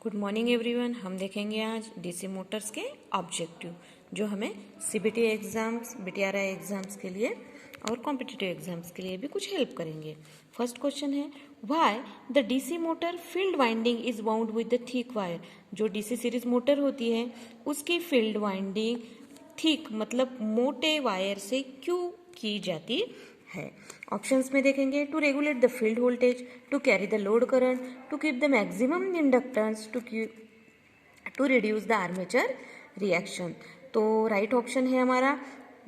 Good morning everyone. हम देखेंगे आज डीसी मोटर्स के ऑब्जेक्टिव जो हमें सीबीटी एग्जाम्स, बीटीआरआई एग्जाम्स के लिए और कॉम्पिटिटिव एग्जाम्स के लिए भी कुछ हेल्प करेंगे। फर्स्ट क्वेश्चन है, why the DC motor field winding is bound with the thick wire. जो डीसी सीरीज मोटर होती है उसकी फील्ड वाइंडिंग थिक मतलब मोटे वायर से क्यों की जाती है। ऑप्शंस में देखेंगे, to regulate the field voltage, to carry the load current, to keep the maximum inductance, to reduce the armature reaction. तो राइट ऑप्शन है हमारा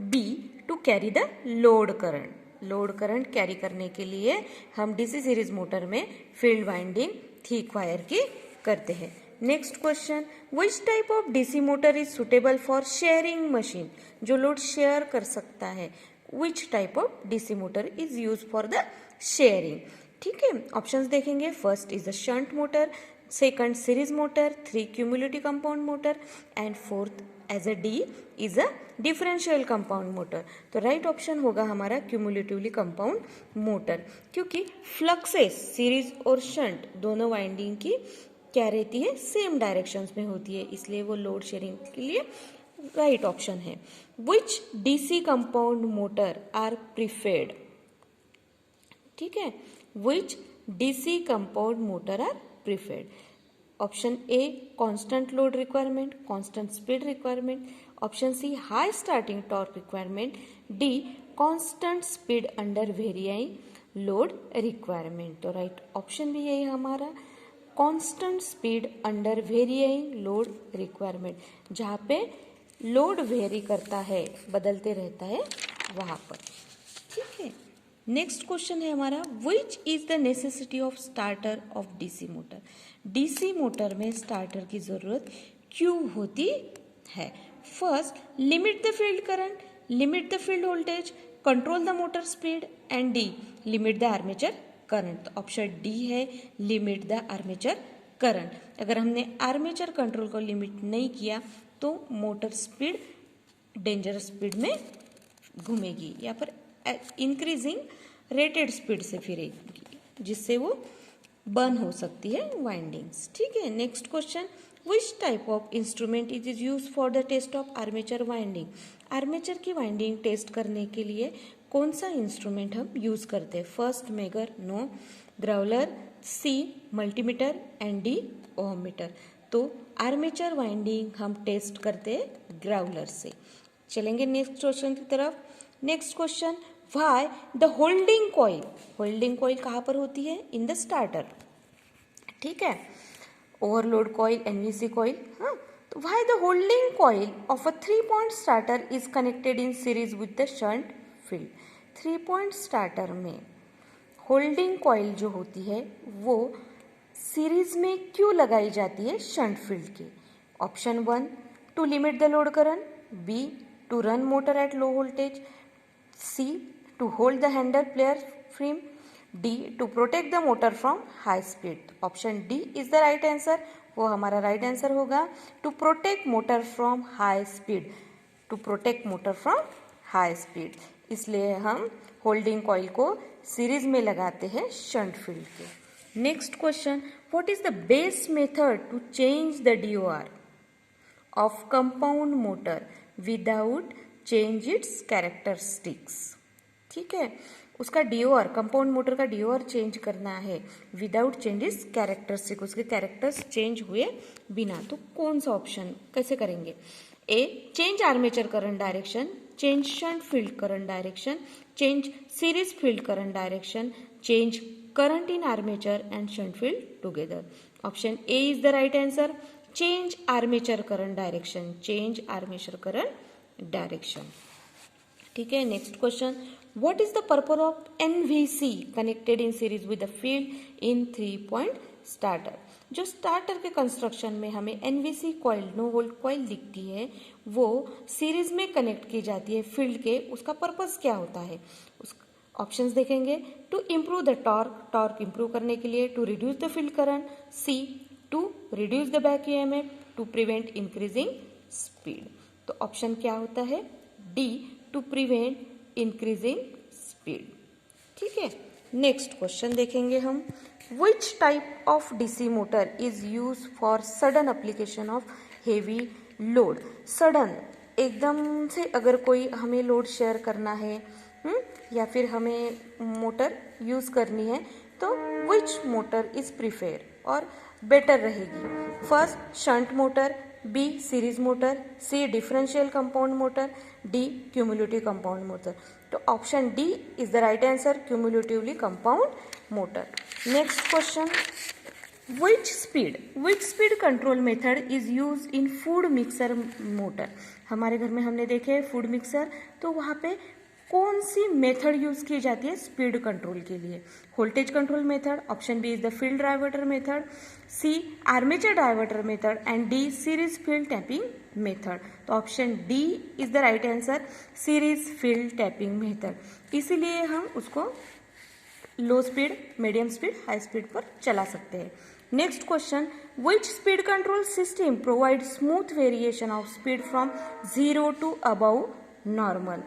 B, to carry the load current. Load current कैरी करने के लिए हम डीसी सीरीज मोटर में field winding thick wire की करते हैं। Next question, which type of DC motor is suitable for sharing machine. जो लोड शेयर कर सकता है, which type of DC motor is use for the sharing. ठीक है, ऑप्शंस देखेंगे। First is the shunt motor, second series motor, three cumulative compound motor and fourth as a D is a differential compound motor. तो right option होगा हमारा cumulatively compound motor, क्योंकि fluxes series और shunt दोनों winding की क्या रहती है, सेम डायरेक्शंस में होती है, इसलिए वो लोड शेयरिंग के लिए राइट ऑप्शन है। Which DC compound motor are preferred. ठीक है, which DC compound motor are preferred. Option A constant load requirement, constant speed requirement. Option C high starting torque requirement. D constant speed under varying load requirement. तो right option भी यही हमारा constant speed under varying load requirement, जहाँ पे load very करता है, बदलते रहता है वहां पर। ठीक है, नेक्स्ट क्वेश्चन है हमारा, which is the necessity of starter of DC motor. DC motor में स्टार्टर की जरूरत क्यों होती है। First, limit the field current, limit the field voltage, control the motor speed and D limit the armature current. तो option D है limit the armature current. अगर हमने आर्मेचर कंट्रोल को लिमिट नहीं किया तो मोटर स्पीड डेंजरस स्पीड में घूमेगी या पर इंक्रीजिंग रेटेड स्पीड से फिरेगी, जिससे वो बर्न हो सकती है वाइंडिंग्स। ठीक है, next question, which type of instrument is use for the test of armature winding. Armature की वाइंडिंग टेस्ट करने के लिए कौन सा इंस्ट्रूमेंट हम यूज करते हैं। First megger, no, growler, C multimeter and D ohmmeter. तो आर्मेचर वाइंडिंग हम टेस्ट करते हैं ग्राउलर से। चलेंगे नेक्स्ट क्वेश्चन की तरफ। Next question, why the holding coil. Holding coil कहाँ पर होती है, इन द स्टार्टर। ठीक है, ओवरलोड कॉइल, एनवीसी कॉइल। हाँ, तो why the holding coil of a 3 point starter is connected in series with the shunt field. 3 point starter में holding coil जो होती है वो सीरीज में क्यों लगाई जाती है शंट फील्ड के। Option 1, to limit the load current, B to run motor at low voltage, C to hold the handle player frame, D to protect the motor from high speed. Option D is the right answer, वो हमारा right answer होगा to protect motor from high speed. To protect motor from high speed, इसलिए हम holding coil को series में लगाते हैं shunt field के। Next question, what is the best method to change the DOR of compound motor without change its characteristics. ठीक है, उसका डीओआर, कंपाउंड मोटर का डीओआर चेंज करना है विदाउट चेंज इट्स कैरेक्टरिस्टिक, उसके कैरेक्टर्स चेंज हुए बिना। तो कौन सा ऑप्शन कैसे करेंगे। A, change armature current direction, change shunt field current direction, change series field current direction, change current in armature and shunt field together. Option A is the right answer, change armature current direction, change armature current direction. ठीक है, next question, what is the purpose of NVC connected in series with the field in 3 point starter. जो starter के construction में हमें NVC coil, no volt coil दिखती है, वो series में कनेक्ट की जाती है फील्ड के, उसका पर्पस क्या होता है। ऑप्शंस देखेंगे, to improve the torque, torque improve करने के लिए, to reduce the field current, C to reduce the back EMF, to prevent increasing speed. तो ऑप्शन क्या होता है, D to prevent increasing speed. ठीक है, नेक्स्ट क्वेश्चन देखेंगे हम। Which type of DC motor is used for sudden application of heavy load? Sudden एकदम से अगर कोई हमें लोड शेयर करना है या फिर हमें मोटर यूज करनी है तो विच मोटर इज प्रीफेयर और बेटर रहेगी? First shunt motor, B series motor, C differential compound motor, D cumulative compound motor. तो option D is the right answer, cumulatively compound motor. Next question, which speed control method is used in food mixer motor? हमारे घर में हमने देखे food mixer, तो वहाँ पे कौन सी मेथड यूज की जाती है स्पीड कंट्रोल के लिए? Voltage control method, option B is the field diverter method, C armature diverter method and D series field tapping method. तो option D is the right answer, series field tapping method. इसीलिए हम उसको low speed, medium speed, high speed पर चला सकते हैं. Next question, which speed control system provide smooth variation of speed from 0 to above normal?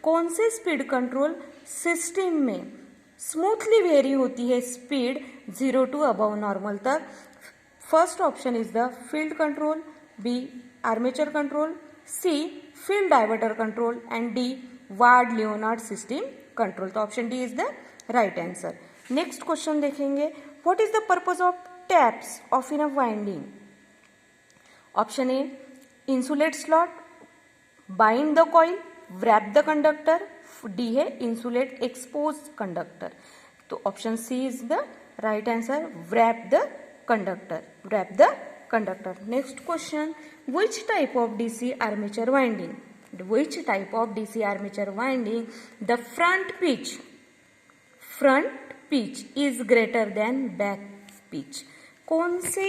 कौन से speed control system में स्मूथली वेरी होती है स्पीड 0 टू अबव नॉर्मल तक? First option is the field control, B armature control, C field diverter control and D Ward Leonard system control. तो option D is the right answer. Next question देखेंगे, what is the purpose of taps off in a winding? Option A insulate slot, bind the coil, wrap the conductor, D है insulate expose conductor. तो option C is the right answer, wrap the conductor, wrap the conductor. Next question, which type of DC armature winding? Which type of DC armature winding the front pitch is greater than back pitch? कौन से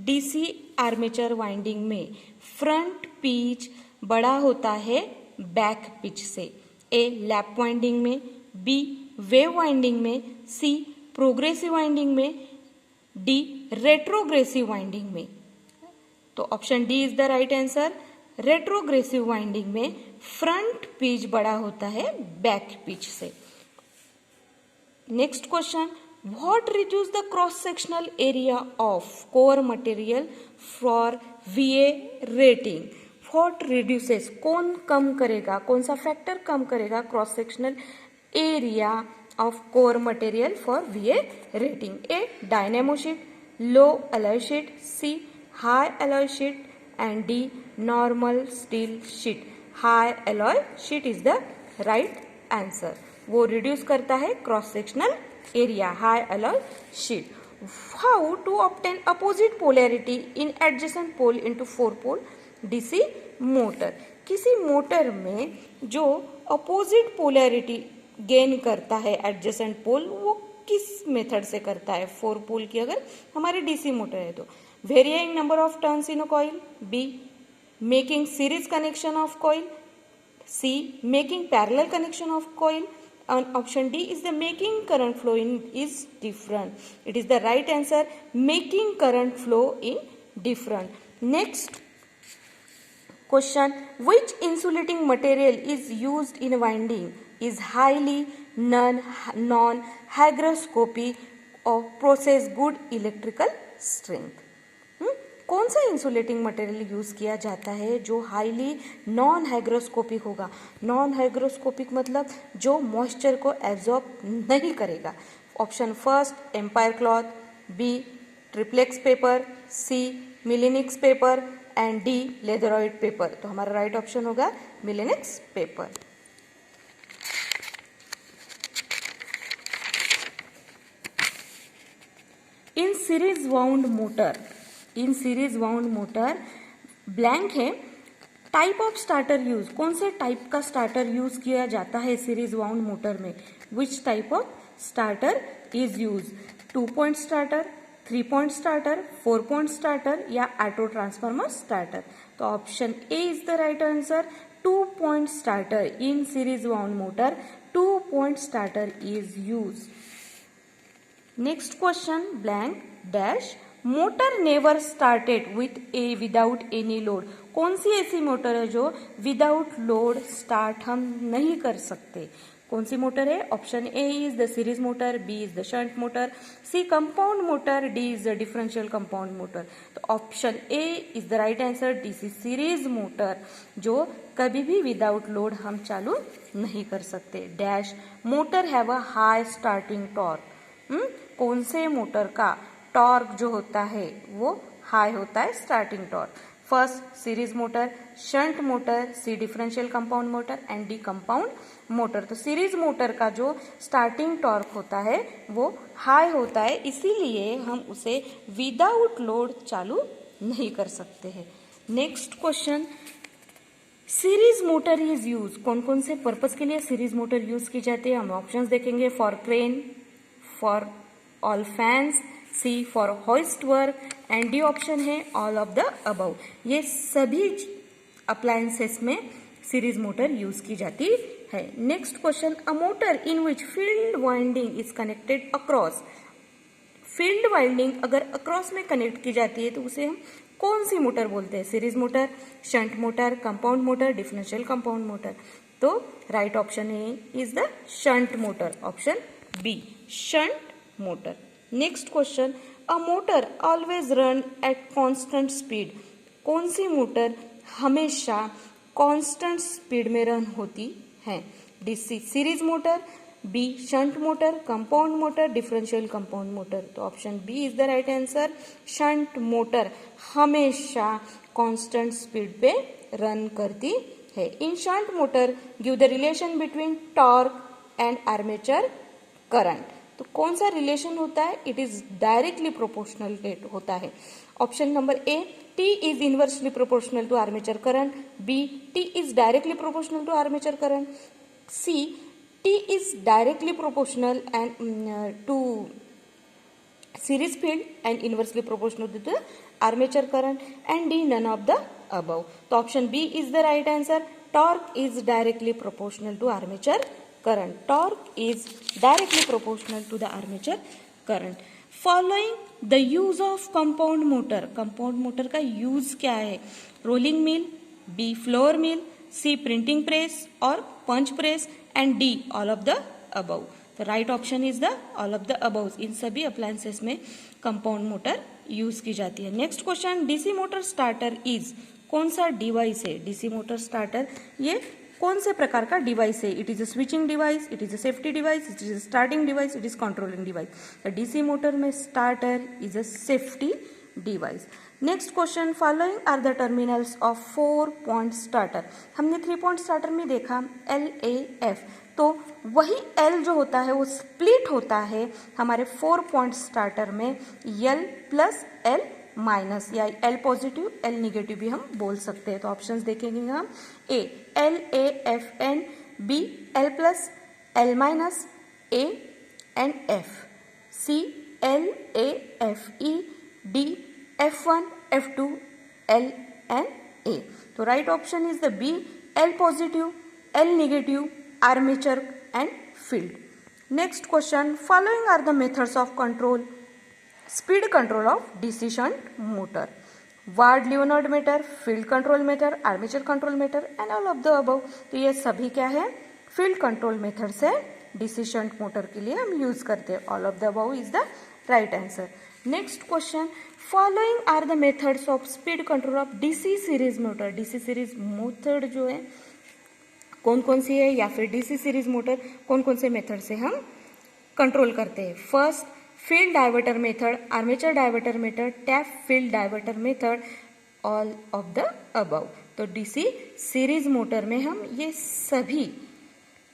DC armature winding में front pitch बड़ा होता है back pitch से? ए lap winding में, B wave winding में, सी progressive winding में, डी रेट्रोग्रेसिव वाइंडिंग में. तो option D is the right answer, retrogressive winding में फ्रंट पिच बड़ा होता है बैक पिच से. Next question, what reduce the cross sectional area of core material for VA rating? What reduces, कौन कम करेगा, कौन सा फैक्टर कम करेगा cross sectional area of core material for VA rating? A dynamo sheet, low alloy sheet, C high alloy sheet and D normal steel sheet. High alloy sheet is the right answer. वो reduce करता है cross sectional area, high alloy sheet. How to obtain opposite polarity in adjacent pole into 4 pole DC motor? किसी motor में जो opposite polarity gain करता है adjacent पोल, वो किस मेथड से करता है? 4 पोल की अगर हमारी DC मोटर है तो varying number of turns in a coil, B making series connection of coil, C making parallel connection of coil, and option D is the making current flow in is different. It is the right answer, making current flow in different. Next question, which insulating material is used in winding is highly non hygroscopic or possess good electrical strength? कौन सा insulating material use किया जाता है जो highly non hygroscopic होगा? Non hygroscopic मतलब जो moisture को एब्जॉर्ब नहीं करेगा. Option first empire cloth, B triplex paper, C Melinex paper and D leatheroid paper. तो हमारा राइट ऑप्शन होगा Melinex paper. In series wound motor blank है, टाइप ऑफ स्टार्टर यूज, कौन से टाइप का स्टार्टर यूज किया जाता है सीरीज वाउंड मोटर में? विच type of starter is use? 2 point starter, 3 point starter, 4 point starter या ऑटो ट्रांसफार्मर स्टार्टर? तो option A is the right answer, 2 point starter. In series wound motor 2 point starter is use. Next question, blank dash motor never started without any load. कौन सी ऐसी motor है जो without load start हम नहीं कर सकते? कौन सी मोटर है? Option A is the series motor, B is the shunt motor, C compound motor, D is the differential compound motor. तो option A is the right answer, DC series motor, जो कभी भी विदाउट लोड हम चालू नहीं कर सकते। Dash motor have a high starting torque. कौन से मोटर का टॉर्क जो होता है वो हाई होता है, starting torque? First series motor, shunt motor, C differential compound motor and D compound motor. तो सीरीज मोटर का जो स्टार्टिंग टॉर्क होता है वो हाई होता है, इसीलिए हम उसे विदाउट लोड चालू नहीं कर सकते हैं। Next question, series motor is use, कौन कौन से पर्पस के लिए सीरीज मोटर यूज की जाती है? हम ऑप्शंस देखेंगे, for crane, for all fans, C for hoist work and D option है ऑल ऑफ द अबव। ये सभी अप्लायंसेस में सीरीज मोटर यूज की जाती है। Next question, a motor in which field winding is connected across. Field winding अगर across में connect की जाती है तो उसे हम कौन सी मोटर बोलते हैं? Series motor, shunt motor, compound motor, differential compound motor. तो right option A is the shunt motor, option B shunt motor. Next question, a motor always run at constant speed. कौन सी मोटर हमेशा constant speed में run होती है? DC series motor, B shunt motor, compound motor, differential compound motor. तो option B is the right answer, shunt motor हमेशा constant speed पे run करती है। In shunt motor give the relation between torque and armature current. तो कौन सा relation होता है? इट इज डायरेक्टली प्रोपोर्शनल होता है। Option number A, T is inversely proportional to armature current, B T is directly proportional to armature current, C T is directly proportional and to series field and inversely proportional to the armature current, and D none of the above. तो option B is the right answer. Torque is directly proportional to armature current. Torque is directly proportional to the armature current. Following the use of compound motor. Compound motor का use क्या है? Rolling mill, B floor mill, C printing press और punch press, and D all of the above. तो right option is the all of the above. इन सभी appliances में compound motor use की जाती है। Next question, DC motor starter is, कौन सा डिवाइस है? डीसी मोटर स्टार्टर ये कौन से प्रकार का डिवाइस है? It is a switching device, it is a safety device, it is a starting device, it is controlling device. DC motor में starter is a safety device. Next question, following are the terminals of 4 point starter. हमने 3 point starter में देखा L A F, तो वही L जो होता है वो स्प्लिट होता है हमारे 4 पॉइंट स्टार्टर में एल प्लस एल माइनस, या एल पॉजिटिव एल निगेटिव भी हम बोल सकते हैं। तो ऑप्शंस देखेंगे हम, A L A F N, B L plus L minus A and F, C L A F E, D F1, F2, L and A. तो right option is the B, L positive, L negative, armature and field. Next question, following are the methods of control, speed control of DC shunt motor, Ward Leonard method, field control method, armature control method and all of the above. तो ये सभी क्या है? Field control method से DC shunt motor के लिए हम use करते हैं। All of the above is the right answer. Next question, following are the methods of speed control of DC series motor. DC series motor जो है कौन कौन सी है, या फिर डीसी सीरीज मोटर कौन कौन से मेथड से हम कंट्रोल करते हैं? First, field diverter method, armature diverter method, tap field diverter method, all of the above. तो डीसी सीरीज मोटर में हम ये सभी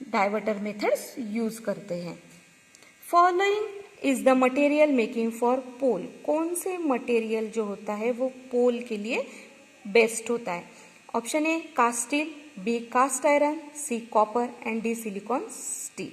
डाइवर्टर मेथड्स यूज करते हैं। Following is the material making for pole. कौन से मटेरियल जो होता है वो पोल के लिए बेस्ट होता है? Option A cast steel, B cast iron, C copper and D silicon steel.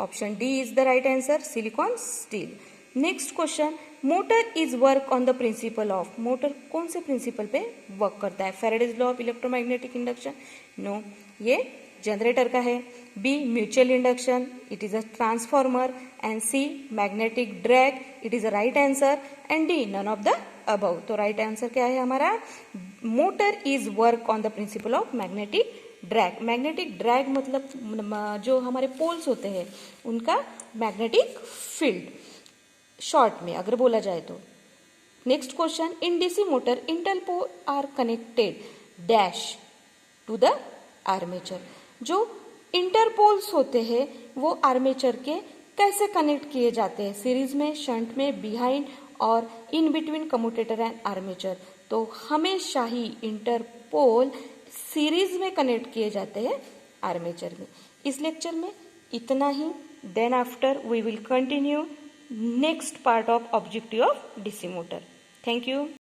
Option D is the right answer, silicon steel. Next question, motor is work on the principle of. Motor कौन से principle पे work करता है? Faraday's law of electromagnetic induction, no, ये generator का है। B mutual induction, it is a transformer, and C magnetic drag, it is a right answer, and D none of the above. तो right answer क्या है हमारा? Motor is work on the principle of magnetic drag. Magnetic drag मतलब जो हमारे poles होते हैं उनका मैग्नेटिक फील्ड, शॉर्ट में अगर बोला जाए तो। Next question, in DC motor inter pole are connected dash to the armature. जो इंटरपोल्स होते हैं वो आर्मेचर के कैसे कनेक्ट किए जाते हैं, सीरीज में, शंट में, बिहाइंड और in between commutator and armature. तो हमेशा ही इंटरपोल सीरीज में कनेक्ट किए जाते हैं आर्मेचर में। इस लेक्चर में इतना ही। Then after we will continue next part of objective of DC motor. Thank you.